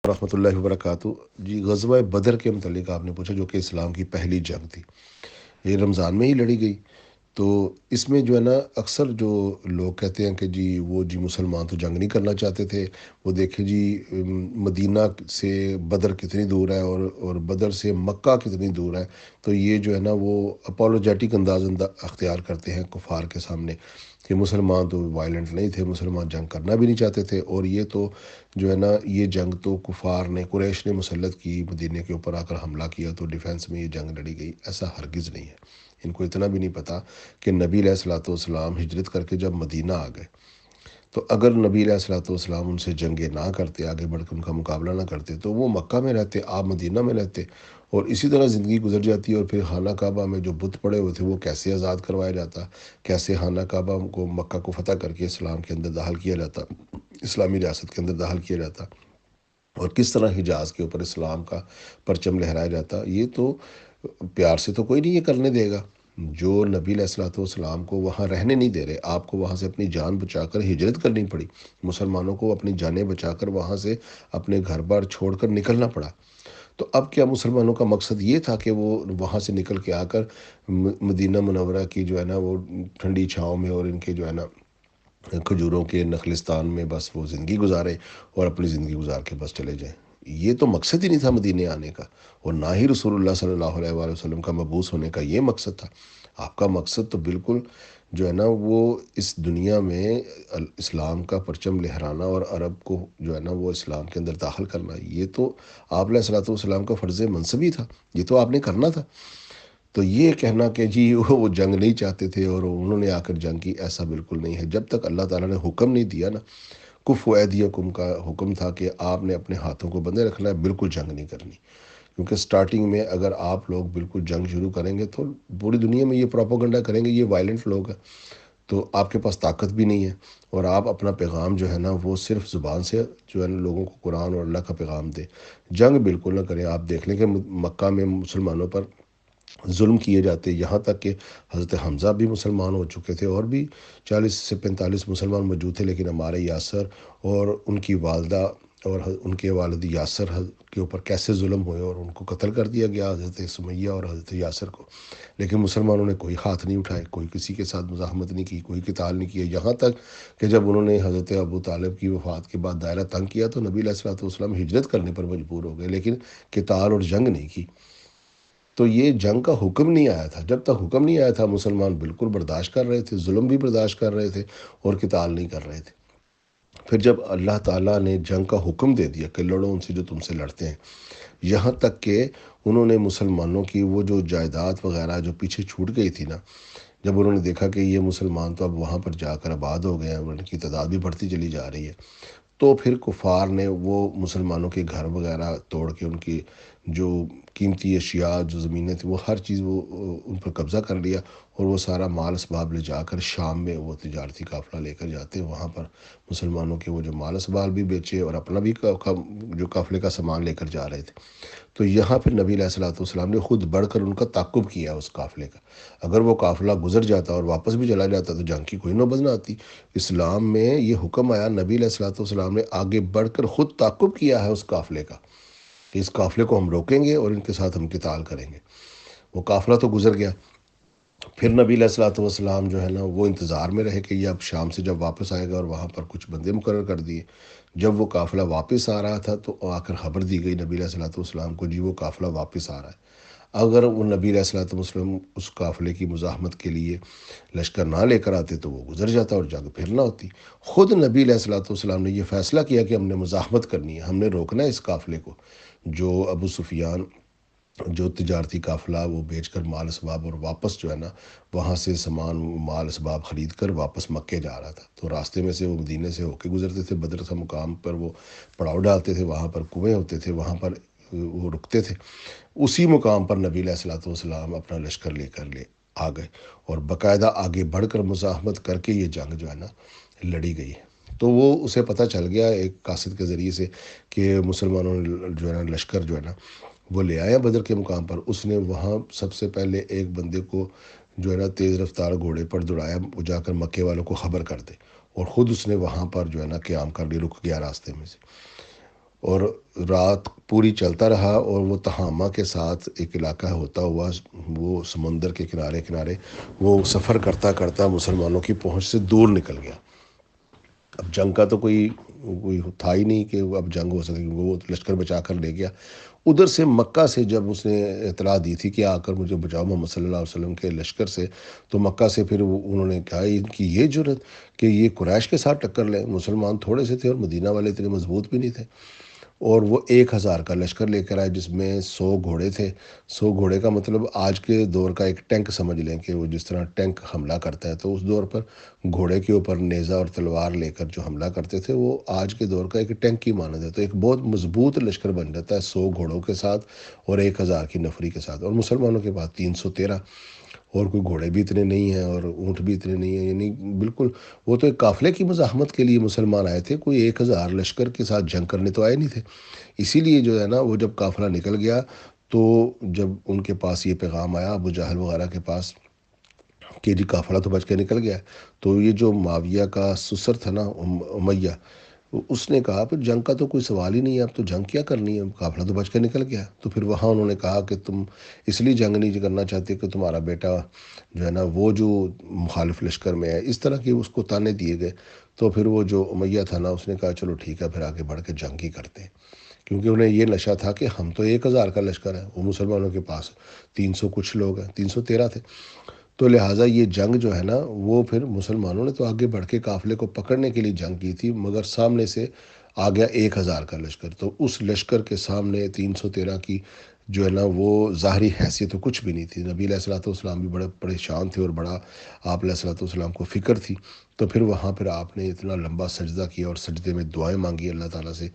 ورحمۃ اللہ وبرکاتہ۔ جی، غزوہ بدر کے متعلق آپ نے پوچھا، جو کہ اسلام کی پہلی جنگ تھی۔ یہ رمضان میں ہی لڑی گئی۔ تو اس میں جو ہے نا، اکثر جو لوگ کہتے ہیں کہ جی مسلمان تو جنگ نہیں کرنا چاہتے تھے۔ وہ دیکھیں جی، مدینہ سے بدر کتنی دور ہے اور بدر سے مکہ کتنی دور ہے۔ تو یہ جو ہے نا، وہ اپولوجیٹک انداز اختیار کرتے ہیں کفار کے سامنے کہ مسلمان تو وائلنٹ نہیں تھے، مسلمان جنگ کرنا بھی نہیں چاہتے تھے، اور یہ تو جو ہے نا، یہ جنگ تو کفار نے، قریش نے مسلط کی، مدینہ کے اوپر آ کر حملہ کیا تو ڈیفینس میں یہ جنگ لڑی گئی۔ ایسا ہرگز نہیں ہے۔ ان کو اتنا بھی نہیں پتہ کہ نبی علیہ الصلوۃ والسلام ہجرت کر کے جب مدینہ آ گئے، تو اگر نبی علیہ الصلوۃ والسلام ان سے جنگیں نہ کرتے، آگے بڑھ کے ان کا مقابلہ نہ کرتے، تو وہ مکہ میں رہتے، آپ مدینہ میں رہتے، اور اسی طرح زندگی گزر جاتی۔ اور پھر خانہ کعبہ میں جو بت پڑے ہوئے تھے، وہ کیسے آزاد کروایا جاتا، کیسے خانہ کعبہ کو، مکہ کو فتح کر کے اسلام کے اندر داخل کیا جاتا، اسلامی ریاست کے اندر داخل کیا جاتا، اور کس طرح حجاز کے اوپر اسلام کا پرچم لہرایا جاتا۔ یہ تو پیار سے تو کوئی نہیں یہ کرنے دے گا۔ جو نبی علیہ الصلوۃ والسلام کو وہاں رہنے نہیں دے رہے، آپ کو وہاں سے اپنی جان بچا کر ہجرت کرنی پڑی، مسلمانوں کو اپنی جانیں بچا کر وہاں سے اپنے گھر بار چھوڑ کر نکلنا پڑا۔ تو اب کیا مسلمانوں کا مقصد یہ تھا کہ وہ وہاں سے نکل کے آ کر مدینہ منورہ کی جو ہے نا، وہ ٹھنڈی چھاؤں میں اور ان کے جو ہے نا کھجوروں کے نخلستان میں بس وہ زندگی گزارے اور اپنی زندگی گزار کے بس چلے جائیں؟ یہ تو مقصد ہی نہیں تھا مدینے آنے کا، اور نہ ہی رسول اللہ صلی اللہ علیہ وآلہ وسلم کا مبعوث ہونے کا یہ مقصد تھا۔ آپ کا مقصد تو بالکل جو ہے نا، وہ اس دنیا میں اسلام کا پرچم لہرانا اور عرب کو جو ہے نا، وہ اسلام کے اندر داخل کرنا، یہ تو آپ علیہ الصلوۃ والسلام کا فرض منصبی تھا، یہ تو آپ نے کرنا تھا۔ تو یہ کہنا کہ جی وہ جنگ نہیں چاہتے تھے اور انہوں نے آ کر جنگ کی، ایسا بالکل نہیں ہے۔ جب تک اللہ تعالیٰ نے حکم نہیں دیا نا، کفوا ایدیکم کا حکم تھا کہ آپ نے اپنے ہاتھوں کو بندھے رکھنا ہے، بالکل جنگ نہیں کرنی۔ کیونکہ سٹارٹنگ میں اگر آپ لوگ بالکل جنگ شروع کریں گے تو پوری دنیا میں یہ پروپیگنڈا کریں گے، یہ وائلنٹ لوگ ہیں، تو آپ کے پاس طاقت بھی نہیں ہے، اور آپ اپنا پیغام جو ہے نا، وہ صرف زبان سے جو ہے نا لوگوں کو قرآن اور اللہ کا پیغام دے، جنگ بالکل نہ کریں۔ آپ دیکھ لیں کہ مکہ میں مسلمانوں پر ظلم کیے جاتے، یہاں تک کہ حضرت حمزہ بھی مسلمان ہو چکے تھے، اور بھی 40 سے 45 مسلمان موجود تھے، لیکن ہمارے یاسر اور ان کی والدہ اور ان کے والد یاسر کے اوپر کیسے ظلم ہوئے اور ان کو قتل کر دیا گیا، حضرت سمیہ اور حضرت یاسر کو۔ لیکن مسلمانوں نے کوئی ہاتھ نہیں اٹھائے، کوئی کسی کے ساتھ مزاحمت نہیں کی، کوئی قتال نہیں کیا، یہاں تک کہ جب انہوں نے حضرت ابو طالب کی وفات کے بعد دائرہ تنگ کیا تو نبی علیہ الصلوۃ والسلام ہجرت کرنے پر مجبور ہو گئے، لیکن قتال اور جنگ نہیں کی۔ تو یہ جنگ کا حکم نہیں آیا تھا، جب تک حکم نہیں آیا تھا مسلمان بالکل برداشت کر رہے تھے، ظلم بھی برداشت کر رہے تھے اور قتال نہیں کر رہے تھے۔ پھر جب اللہ تعالیٰ نے جنگ کا حکم دے دیا کہ لڑو ان سے جو تم سے لڑتے ہیں، یہاں تک کہ انہوں نے مسلمانوں کی وہ جو جائیداد وغیرہ جو پیچھے چھوٹ گئی تھی نا، جب انہوں نے دیکھا کہ یہ مسلمان تو اب وہاں پر جا کر آباد ہو گئے ہیں اور ان کی تعداد بھی بڑھتی چلی جا رہی ہے، تو پھر کفار نے وہ مسلمانوں کے گھر وغیرہ توڑ کے ان کی جو قیمتی اشیاء، جو زمینیں تھیں، وہ ہر چیز وہ ان پر قبضہ کر لیا، اور وہ سارا مال اسباب لے جا کر شام میں وہ تجارتی قافلہ لے کر جاتے، وہاں پر مسلمانوں کے وہ جو مال اسباب بھی بیچے اور اپنا بھی جو قافلے کا سامان لے کر جا رہے تھے۔ تو یہاں پھر نبی علیہ الصلوۃ والسلام نے خود بڑھ کر ان کا تعقب کیا اس قافلے کا۔ اگر وہ قافلہ گزر جاتا اور واپس بھی چلا جاتا تو جنگ کی کوئی نوبت نہ آتی۔ اسلام میں یہ حکم آیا، نبی علیہ الصلوۃ والسلام نے آگے بڑھ کر خود تعقب کیا ہے اس قافلے کا، کہ اس قافلے کو ہم روکیں گے اور ان کے ساتھ ہم قتال کریں گے۔ وہ قافلہ تو گزر گیا، پھر نبی علیہ الصلوۃ والسلام جو ہے نا، وہ انتظار میں رہے کہ یہ اب شام سے جب واپس آئے گا، اور وہاں پر کچھ بندے مقرر کر دیے۔ جب وہ قافلہ واپس آ رہا تھا تو آ کر خبر دی گئی نبی علیہ الصلوۃ والسلام کو، جی وہ قافلہ واپس آ رہا ہے۔ اگر وہ نبی علیہ الصلوۃ والسلام اس قافلے کی مزاحمت کے لیے لشکر نہ لے کر آتے تو وہ گزر جاتا اور جنگ پھر نہ ہوتی۔ خود نبی علیہ الصلوۃ والسلام نے یہ فیصلہ کیا کہ ہم نے مزاحمت کرنی ہے، ہم نے روکنا ہے اس قافلے کو، جو ابو سفیان جو تجارتی قافلہ وہ بیچ کر مال اسباب اور واپس جو ہے نا، وہاں سے سامان مال اسباب خرید کر واپس مکے جا رہا تھا، تو راستے میں سے وہ مدینے سے ہو کے گزرتے تھے، بدر تھا مقام پر وہ پڑاؤ ڈالتے تھے، وہاں پر کنویں ہوتے تھے، وہاں پر وہ رکتے تھے۔ اسی مقام پر نبی علیہ الصلوۃ والسلام اپنا لشکر لے آ گئے، اور باقاعدہ آگے بڑھ کر مزاحمت کر کے یہ جنگ جو ہے نا لڑی گئی ہے۔ تو وہ اسے پتہ چل گیا ایک قاصد کے ذریعے سے کہ مسلمانوں نے جو ہے نا لشکر جو ہے نا وہ لے آیا بدر کے مقام پر۔ اس نے وہاں سب سے پہلے ایک بندے کو جو ہے نا تیز رفتار گھوڑے پر دوڑایا، وہ جا کر مکے والوں کو خبر کر دے، اور خود اس نے وہاں پر جو ہے نا قیام کر لی، رک گیا راستے میں سے۔ اور رات پوری چلتا رہا، اور وہ تہامہ کے ساتھ ایک علاقہ ہوتا ہوا وہ سمندر کے کنارے کنارے وہ سفر کرتا کرتا مسلمانوں کی پہنچ سے دور نکل گیا۔ اب جنگ کا تو کوئی تھا ہی نہیں کہ اب جنگ ہو سکے، وہ لشکر بچا کر لے گیا۔ ادھر سے مکہ سے جب اس نے اطلاع دی تھی کہ آ کر مجھے بچاؤ محمد صلی اللہ علیہ وسلم کے لشکر سے، تو مکہ سے پھر انہوں نے کہا ان کی یہ جرت کہ یہ قریش کے ساتھ ٹکر لیں، مسلمان تھوڑے سے تھے اور مدینہ والے اتنے مضبوط بھی نہیں تھے، اور وہ 1,000 کا لشکر لے کر آئے جس میں 100 گھوڑے تھے۔ 100 گھوڑے کا مطلب آج کے دور کا ایک ٹینک سمجھ لیں کہ وہ جس طرح ٹینک حملہ کرتا ہے، تو اس دور پر گھوڑے کے اوپر نیزہ اور تلوار لے کر جو حملہ کرتے تھے وہ آج کے دور کا ایک ٹینک کی مانند ہے، تو ایک بہت مضبوط لشکر بن جاتا ہے 100 گھوڑوں کے ساتھ اور 1,000 کی نفری کے ساتھ، اور مسلمانوں کے پاس 313، اور کوئی گھوڑے بھی اتنے نہیں ہیں اور اونٹ بھی اتنے نہیں ہیں، یعنی بالکل وہ تو ایک قافلے کی مزاحمت کے لیے مسلمان آئے تھے، کوئی 1,000 لشکر کے ساتھ جنگ کرنے تو آئے نہیں تھے۔ اسی لیے جو ہے نا وہ جب قافلہ نکل گیا تو جب ان کے پاس یہ پیغام آیا ابو جہل وغیرہ کے پاس کہ جی قافلہ تو بچ کے نکل گیا ہے، تو یہ جو معاویہ کا سسر تھا نا امیہ، اس نے کہا پھر جنگ کا تو کوئی سوال ہی نہیں ہے، اب تو جنگ کیا کرنی ہے، قافلہ تو بچ کے نکل گیا۔ تو پھر وہاں انہوں نے کہا کہ تم اس لیے جنگ نہیں کرنا چاہتے کہ تمہارا بیٹا جو ہے نا وہ جو مخالف لشکر میں ہے، اس طرح کے اس کو تانے دیے گئے۔ تو پھر وہ جو امیہ تھا نا اس نے کہا چلو ٹھیک ہے پھر آگے بڑھ کے جنگ ہی کرتے ہیں، کیونکہ انہیں یہ نشہ تھا کہ ہم تو 1,000 کا لشکر ہے، وہ مسلمانوں کے پاس 300 کچھ لوگ ہیں، 313 تھے، تو لہٰذا یہ جنگ جو ہے نا وہ پھر مسلمانوں نے تو آگے بڑھ کے قافلے کو پکڑنے کے لیے جنگ کی تھی، مگر سامنے سے آ گیا 1,000 کا لشکر، تو اس لشکر کے سامنے 313 کی جو ہے نا وہ ظاہری حیثیت تو کچھ بھی نہیں تھی۔ نبی علیہ الصلوۃ والسلام بھی بڑے پریشان تھے اور بڑا آپ علیہ الصلوۃ والسلام کو فکر تھی، تو پھر وہاں پھر آپ نے اتنا لمبا سجدہ کیا اور سجدے میں دعائیں مانگی اللہ تعالیٰ سے،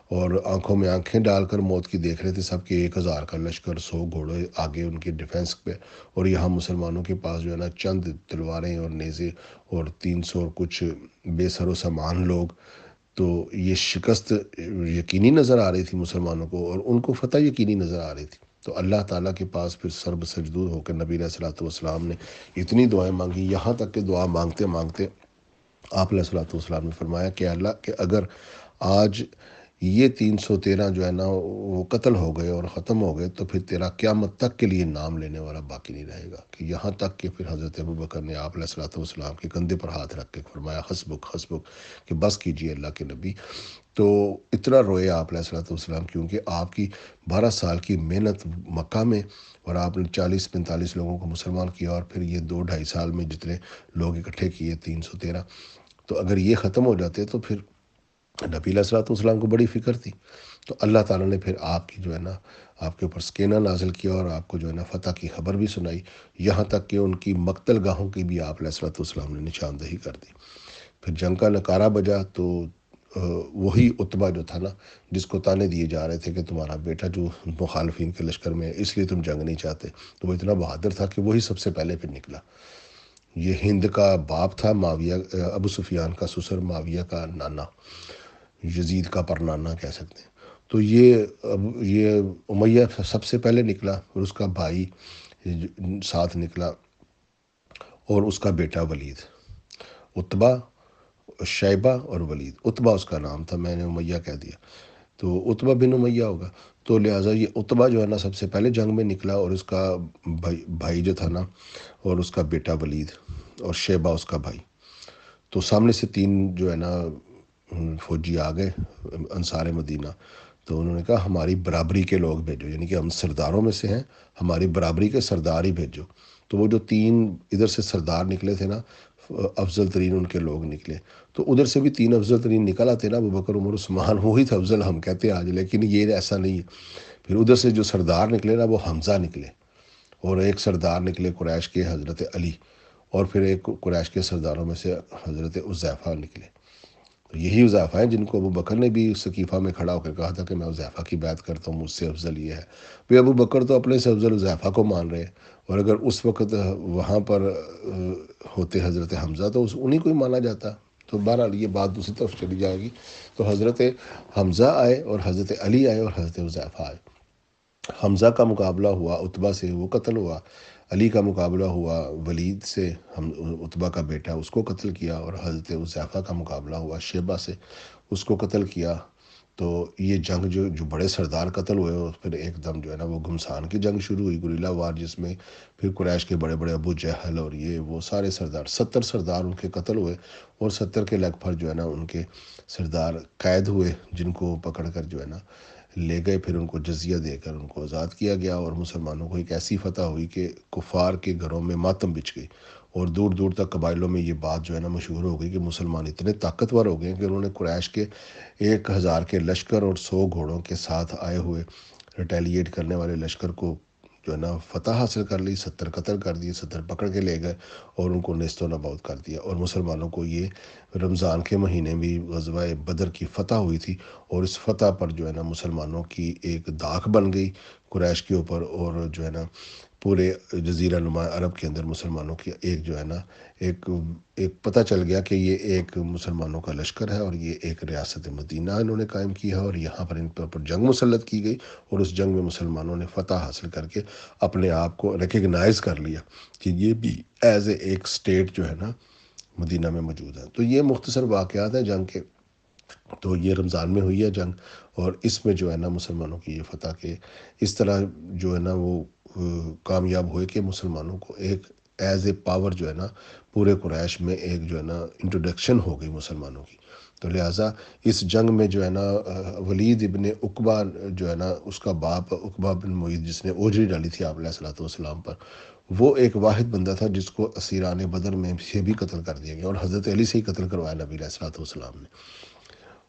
اور آنکھوں میں آنکھیں ڈال کر موت کی دیکھ رہے تھے سب کے 1,000 کا لشکر، 100 گھوڑے آگے ان کے ڈیفینس پہ، اور یہاں مسلمانوں کے پاس جو ہے نا چند تلواریں اور نیزے اور 300 اور کچھ بے سر و سامان لوگ، تو یہ شکست یقینی نظر آ رہی تھی مسلمانوں کو اور ان کو فتح یقینی نظر آ رہی تھی۔ تو اللہ تعالیٰ کے پاس پھر سرب سجدود ہو کر نبی علیہ الصلوۃ والسلام نے اتنی دعائیں مانگی، یہاں تک کہ دعا مانگتے مانگتے آپ علیہ الصلوۃ والسلام نے فرمایا کہ اللہ کہ اگر آج یہ 313 جو ہے نا وہ قتل ہو گئے اور ختم ہو گئے تو پھر تیرا قیامت تک کے لیے نام لینے والا باقی نہیں رہے گا، کہ یہاں تک کہ پھر حضرت ابوبکر نے آپ علیہ الصلوۃ والسلام کے کندھے پر ہاتھ رکھ کے فرمایا حسبک حسبک، کہ بس کیجیے اللہ کے نبی۔ تو اتنا روئے آپ علیہ الصلوۃ والسلام، کیونکہ آپ کی 12 سال کی محنت مکہ میں، اور آپ نے 40-45 لوگوں کو مسلمان کیا، اور پھر یہ 2-2.5 سال میں جتنے لوگ اکٹھے کیے 313، تو اگر یہ ختم ہو جاتے تو پھر نبی علیہ الصلوۃ والسلام کو بڑی فکر تھی۔ تو اللہ تعالیٰ نے پھر آپ کی جو ہے نا آپ کے اوپر سکینہ نازل کیا اور آپ کو جو ہے نا فتح کی خبر بھی سنائی، یہاں تک کہ ان کی مقتل گاہوں کی بھی آپ علیہ الصلوۃ والسلام نے نشاندہی کر دی۔ پھر جنگ کا نکارہ بجا تو وہی عتبہ جو تھا نا جس کو تانے دیے جا رہے تھے کہ تمہارا بیٹا جو مخالفین کے لشکر میں ہے اس لیے تم جنگ نہیں چاہتے، تو وہ اتنا بہادر تھا کہ وہی سب سے پہلے پھر نکلا۔ یہ ہند کا باپ تھا معاویہ، ابو سفیان کا سسر، معاویہ کا نانا، یزید کا پرنانا کہہ سکتے ہیں۔ تو یہ امیہ سب سے پہلے نکلا، اور اس کا بھائی ساتھ نکلا، اور اس کا بیٹا ولید، عتبہ، شیبہ اور ولید۔ عتبہ اس کا نام تھا، میں نے امیہ کہہ دیا، تو عتبہ بن امیہ ہوگا۔ تو لہٰذا یہ عتبہ جو ہے نا سب سے پہلے جنگ میں نکلا، اور اس کا بھائی جو تھا نا اور اس کا بیٹا ولید، اور شیبہ اس کا بھائی۔ تو سامنے سے 3 جو ہے نا فوجی آ گئے انصار مدینہ، تو انہوں نے کہا ہماری برابری کے لوگ بھیجو، یعنی کہ ہم سرداروں میں سے ہیں، ہماری برابری کے سردار ہی بھیجو۔ تو وہ جو 3 ادھر سے سردار نکلے تھے نا، افضل ترین ان کے لوگ نکلے، تو ادھر سے بھی 3 افضل ترین نکل آتے نا، ابوبکر عمر عثمان، وہی تھا افضل ہم کہتے ہیں آج، لیکن یہ ایسا نہیں ہے۔ پھر ادھر سے جو سردار نکلے نا وہ حمزہ نکلے، اور ایک سردار نکلے قریش کے حضرت علی، اور پھر ایک قریش کے سرداروں میں سے حضرت حذیفہ نکلے۔ تو یہی حذیفہ ہیں جن کو ابو بکر نے بھی سقیفہ میں کھڑا ہو کر کہا تھا کہ میں حذیفہ کی بیعت کرتا ہوں، مجھ سے افضل یہ ہے۔ پھر ابو بکر تو اپنے سے افضل حذیفہ کو مان رہے ہیں، اور اگر اس وقت وہاں پر ہوتے حضرت حمزہ تو انہیں کو ہی مانا جاتا۔ تو بہرحال یہ بات دوسری طرف چلی جائے گی۔ تو حضرت حمزہ آئے اور حضرت علی آئے اور حضرت حذیفہ آئے۔ حمزہ کا مقابلہ ہوا عتبہ سے، وہ قتل ہوا۔ علی کا مقابلہ ہوا ولید سے، عتبہ کا بیٹا، اس کو قتل کیا، اور حضرت حذیفہ کا مقابلہ ہوا شیبہ سے، اس کو قتل کیا۔ تو یہ جنگ جو بڑے سردار قتل ہوئے، اور پھر ایک دم جو ہے نا وہ گھمسان کی جنگ شروع ہوئی، گوریلا وار، جس میں پھر قریش کے بڑے بڑے ابو جہل اور یہ وہ سارے سردار، 70 سردار ان کے قتل ہوئے، اور 70 کے لگ بھگ جو ہے نا ان کے سردار قید ہوئے، جن کو پکڑ کر جو ہے نا لے گئے، پھر ان کو جزیہ دے کر ان کو آزاد کیا گیا، اور مسلمانوں کو ایک ایسی فتح ہوئی کہ کفار کے گھروں میں ماتم بچ گئی، اور دور دور تک قبائلوں میں یہ بات جو ہے نا مشہور ہو گئی کہ مسلمان اتنے طاقتور ہو گئے کہ انہوں نے قریش کے 1000 کے لشکر اور 100 گھوڑوں کے ساتھ آئے ہوئے ریٹیلیٹ کرنے والے لشکر کو جو ہے نا فتح حاصل کر لی، 70 قتل کر دیے، 70 پکڑ کے لے گئے، اور ان کو نیست و نابود کر دیا، اور مسلمانوں کو یہ رمضان کے مہینے بھی غزوہ بدر کی فتح ہوئی تھی، اور اس فتح پر جو ہے نا مسلمانوں کی ایک داغ بن گئی قریش کے اوپر، اور جو ہے نا پورے جزیرہ نما عرب کے اندر مسلمانوں کی ایک جو ہے نا ایک ایک پتہ چل گیا کہ یہ ایک مسلمانوں کا لشکر ہے، اور یہ ایک ریاست مدینہ انہوں نے قائم کی ہے، اور یہاں پر ان پر جنگ مسلط کی گئی، اور اس جنگ میں مسلمانوں نے فتح حاصل کر کے اپنے آپ کو ریکگنائز کر لیا کہ یہ بھی ایز اے ایک اسٹیٹ جو ہے نا مدینہ میں موجود ہے۔ تو یہ مختصر واقعات ہیں جنگ کے۔ تو یہ رمضان میں ہوئی ہے جنگ، اور اس میں جو ہے نا مسلمانوں کی یہ فتح کے اس طرح جو ہے نا وہ کامیاب ہوئے کہ مسلمانوں کو ایک ایز اے پاور جو ہے نا پورے قریش میں ایک جو ہے نا انٹروڈکشن ہو گئی مسلمانوں کی۔ تو لہٰذا اس جنگ میں جو ہے نا ولید ابن عقبہ جو ہے نا اس کا باپ عقبہ بن معیط، جس نے اوجری ڈالی تھی آپ علیہ الصلوۃ والسلام پر، وہ ایک واحد بندہ تھا جس کو اسیران بدر میں سے بھی قتل کر دیا گیا، اور حضرت علی سے ہی قتل کروایا نبی علیہ الصلوۃ والسلام نے۔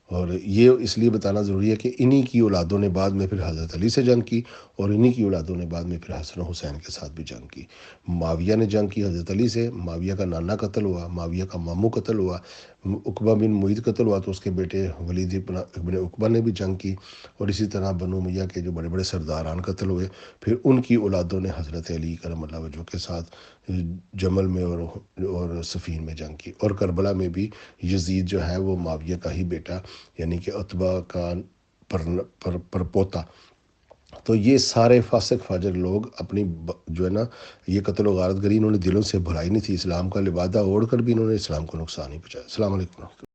اور یہ اس لیے بتانا ضروری ہے کہ انہی کی اولادوں نے بعد میں پھر حضرت علی سے جنگ کی، اور انہی کی اولادوں نے بعد میں پھر حسن و حسین کے ساتھ بھی جنگ کی۔ معاویہ نے جنگ کی حضرت علی سے، معاویہ کا نانا قتل ہوا، معاویہ کا ماموں قتل ہوا، عقبہ بن معیط قتل ہوا تو اس کے بیٹے ولید ابن عقبہ نے بھی جنگ کی، اور اسی طرح بنو امیہ کے جو بڑے بڑے سرداران قتل ہوئے، پھر ان کی اولادوں نے حضرت علی کرم اللہ وجہہ کے ساتھ جمل میں اور صفین میں جنگ کی، اور کربلا میں بھی یزید جو ہے وہ معاویہ کا ہی بیٹا، یعنی کہ عتبہ کا پرپوتا۔ تو یہ سارے فاسق فاجر لوگ اپنی جو ہے نا یہ قتل و غارت گری انہوں نے دلوں سے بھلائی نہیں تھی، اسلام کا لبادہ اوڑھ کر بھی انہوں نے اسلام کو نقصان ہی پہنچایا۔ السلام علیکم۔